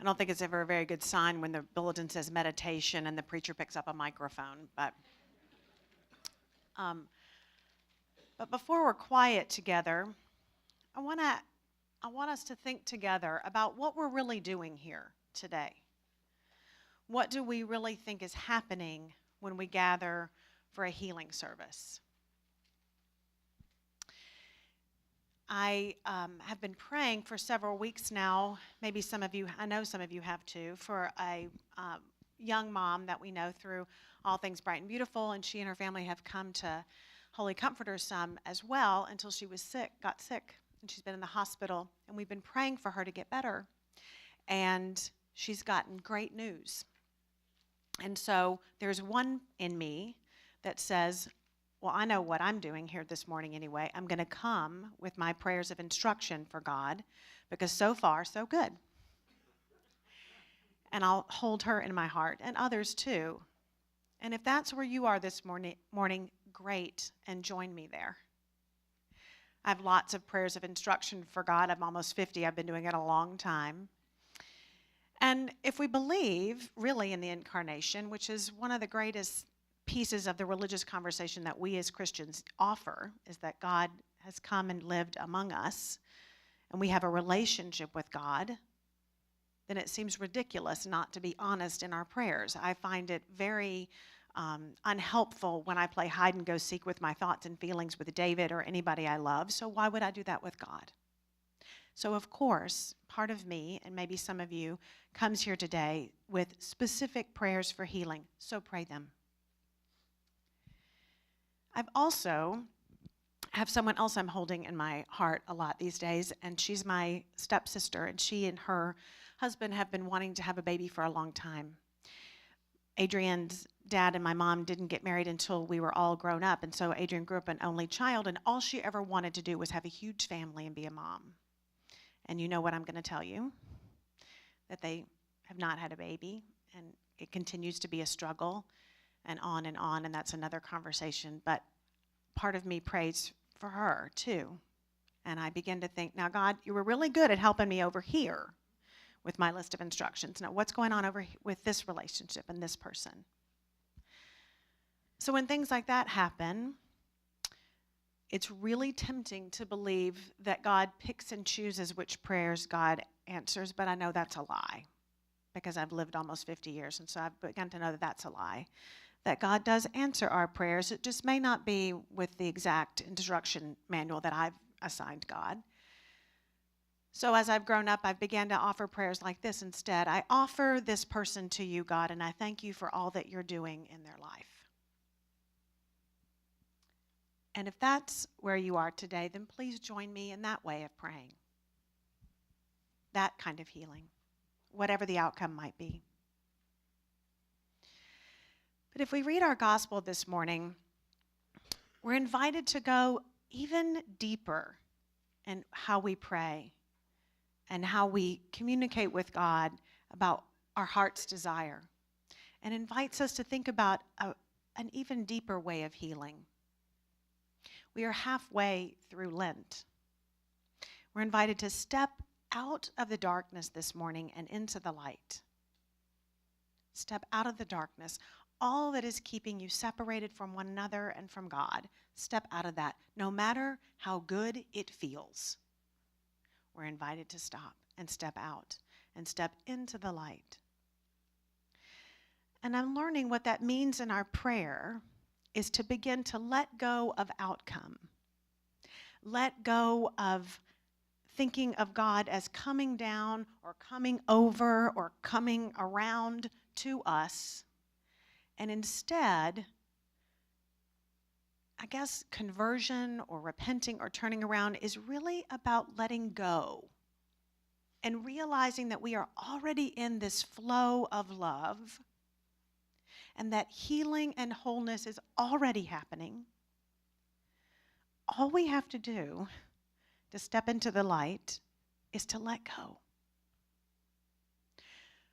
I don't think it's ever a very good sign when the bulletin says meditation and the preacher picks up a microphone. Um, but before we're quiet together, I want us to think together about what we're really doing here today. What do we really think is happening when we gather for a healing service? I have been praying for several weeks now, maybe some of you, I know some of you have too, for a young mom that we know through All Things Bright and Beautiful, and she and her family have come to Holy Comforters some as well until she was got sick, and she's been in the hospital, and we've been praying for her to get better, and she's gotten great news. And so there's one in me that says, well, I know what I'm doing here this morning anyway. I'm going to come with my prayers of instruction for God, because so far, so good. And I'll hold her in my heart, and others too. And if that's where you are this morning, great, and join me there. I have lots of prayers of instruction for God. I'm almost 50. I've been doing it a long time. And if we believe really in the incarnation, which is one of the greatest pieces of the religious conversation that we as Christians offer, is that God has come and lived among us, and we have a relationship with God, then it seems ridiculous not to be honest in our prayers. I find it very unhelpful when I play hide and go seek with my thoughts and feelings with David or anybody I love, so why would I do that with God? So of course, part of me, and maybe some of you, comes here today with specific prayers for healing, so pray them. I've also have someone else I'm holding in my heart a lot these days, and she's my stepsister, and she and her husband have been wanting to have a baby for a long time. Adrian's dad and my mom didn't get married until we were all grown up, and so Adrian grew up an only child, and all she ever wanted to do was have a huge family and be a mom. And you know what I'm going to tell you, that they have not had a baby, and it continues to be a struggle, and that's another conversation. But part of me prays for her too. And I begin to think, now God, you were really good at helping me over here with my list of instructions. Now what's going on over with this relationship and this person? So when things like that happen, it's really tempting to believe that God picks and chooses which prayers God answers, but I know that's a lie, because I've lived almost 50 years, and so I've begun to know that that's a lie. That God does answer our prayers. It just may not be with the exact instruction manual that I've assigned God. So as I've grown up, I've began to offer prayers like this instead. I offer this person to you, God, and I thank you for all that you're doing in their life. And if that's where you are today, then please join me in that way of praying. That kind of healing, whatever the outcome might be. But if we read our gospel this morning, we're invited to go even deeper in how we pray and how we communicate with God about our heart's desire, and invites us to think about an even deeper way of healing. We are halfway through Lent. We're invited to step out of the darkness this morning and into the light. Step out of the darkness. All that is keeping you separated from one another and from God, step out of that, no matter how good it feels. We're invited to stop and step out and step into the light. And I'm learning what that means in our prayer is to begin to let go of outcome. Let go of thinking of God as coming down or coming over or coming around to us. And instead, I guess conversion or repenting or turning around is really about letting go and realizing that we are already in this flow of love and that healing and wholeness is already happening. All we have to do to step into the light is to let go.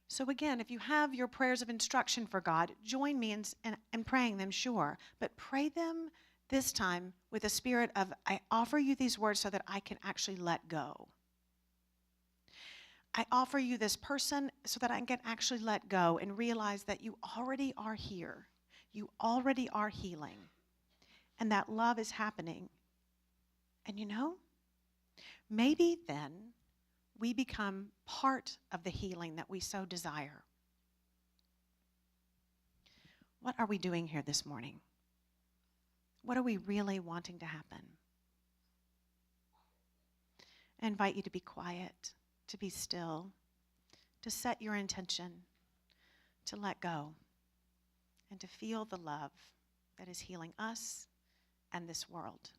So again, if you have your prayers of instruction for God, join me in praying them, sure. But pray them this time with a spirit of, I offer you these words so that I can actually let go. I offer you this person so that I can actually let go and realize that you already are here. You already are healing. And that love is happening. And maybe then we become part of the healing that we so desire. What are we doing here this morning? What are we really wanting to happen? I invite you to be quiet, to be still, to set your intention, to let go, and to feel the love that is healing us and this world.